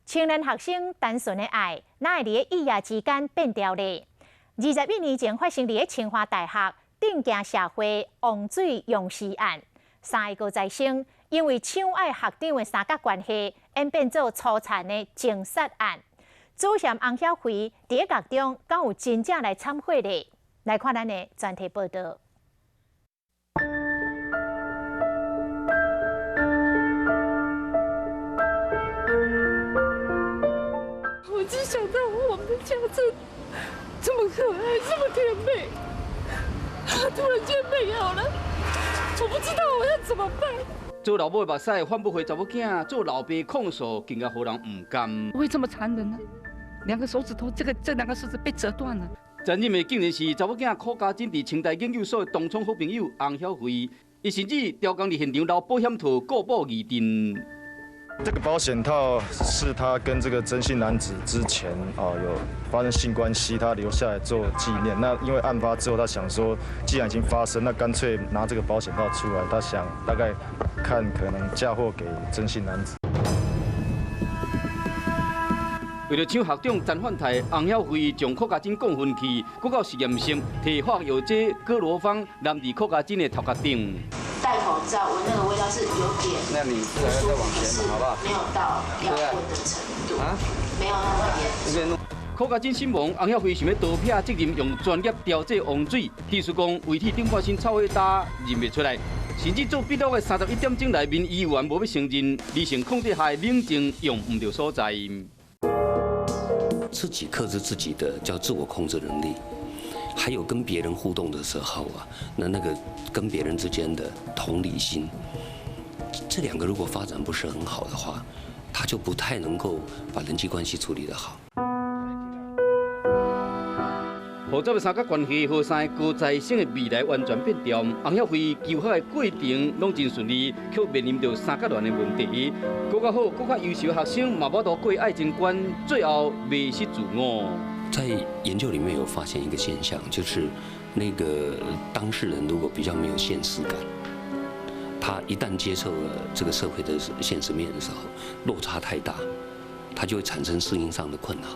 青年学生单纯的爱，哪会伫一夜之间变掉呢？21年前发生伫清华大学顶行社会王水用尸案，3个在生因为抢爱学长的三角关系，演变做粗残的情杀案。主嫌洪晓辉伫学中敢有真正来忏悔呢？来看咱的专题报道。 我只想到我们的家政这么可爱，这么甜美，突然间没有了，我不知道我要怎么办。做老母的目屎换不回查某囝，做老爸控诉更加让人唔甘。不会这么残忍呢？2个手指头，这2个手指被折断了。前任的竟然是查某囝柯家珍伫清大研究所的同窗好朋友洪晓辉，伊甚至调工伫现场捞保险套过保疑定。 这个保险套是他跟这个真姓男子之前有发生性关系，他留下来做纪念。那因为案发之后，他想说，既然已经发生，那干脆拿这个保险套出来，他想大概看可能嫁祸给真姓男子。 为了抢学长陈焕泰，洪晓辉将柯家珍降分去，搁到实验室摕化学药剂哥罗芳淋伫柯家珍的头壳顶。 戴口罩，闻那个味道是有点那你自然再往前，好不好？没有到要闻的程度，没有那么严重。柯家珍身亡，洪晓辉想要刀片责任用专业调制王水，技术讲遗体顶发生臭味大认不出来，甚至做笔录的31点钟内面，医院无要承认理性控制下冷静用唔到所在。自己克制自己的叫自我控制能力。 还有跟别人互动的时候啊，那个跟别人之间的同理心，这2个如果发展不是很好的话，他就不太能够把人际关系处理得好。复杂的三角关系，和3个高材生的未来完全变调。洪晓辉求学的过程拢真顺利，却面临着三角恋的问题。更较好、更较优秀的学生嘛，无度过爱情关，最后迷失自我。 在研究里面有发现一个现象，就是那个当事人如果比较没有现实感，他一旦接受了这个社会的现实面的时候，落差太大，他就会产生适应上的困扰。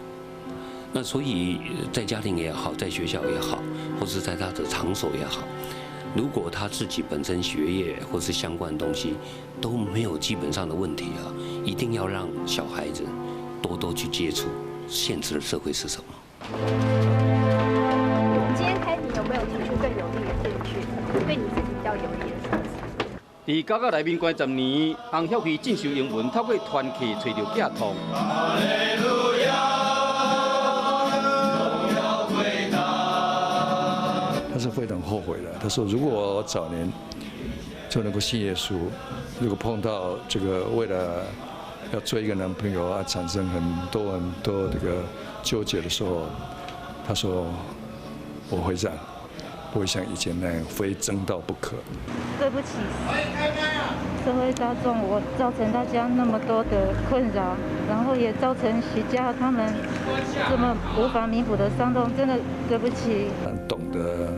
那所以在家庭也好，在学校也好，或是在他的场所也好，如果他自己本身学业或是相关的东西都没有基本上的问题啊，一定要让小孩子多多去接触现实的社会是什么。 今天开庭有没有提出更有利的证据，对你自己比较有利的说辞？伫监狱内面关10年，洪晓辉进修英文，透过团契找到寄托。他是非常后悔的。他说：“如果我早年就能够信耶稣，如果碰到这个为了要追一个男朋友啊，产生很多这个纠结的时候，他说我会这样，不会像以前那样非争到不可。对不起，社会大众，我造成大家那么多的困扰，然后也造成徐家他们这么无法弥补的伤痛，真的对不起。懂得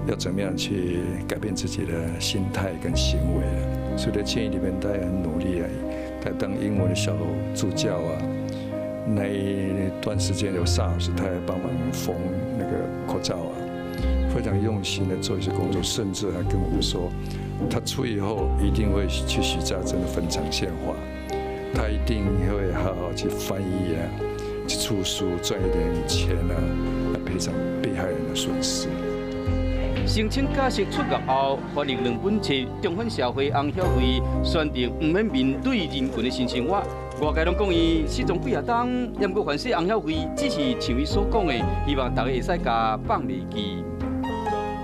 要怎么样去改变自己的心态跟行为，所以在监狱里面，他也很努力啊。 他当英文的小助教啊，那一段时间有 SARS， 他还帮忙缝那个口罩啊，非常用心的做一些工作，甚至还跟我们说，他出狱后一定会去许家珍的坟场献花，他一定会好好去翻译啊，去出书赚一点钱啊，来赔偿被害人的损失。 申请假释出狱后，法律2本册，重返社会，洪晓辉选择唔免面对人群的新生活。外界拢讲伊失踪几啊冬，也毋过凡是洪晓辉只是像伊所讲的，希望大家会使甲放离记。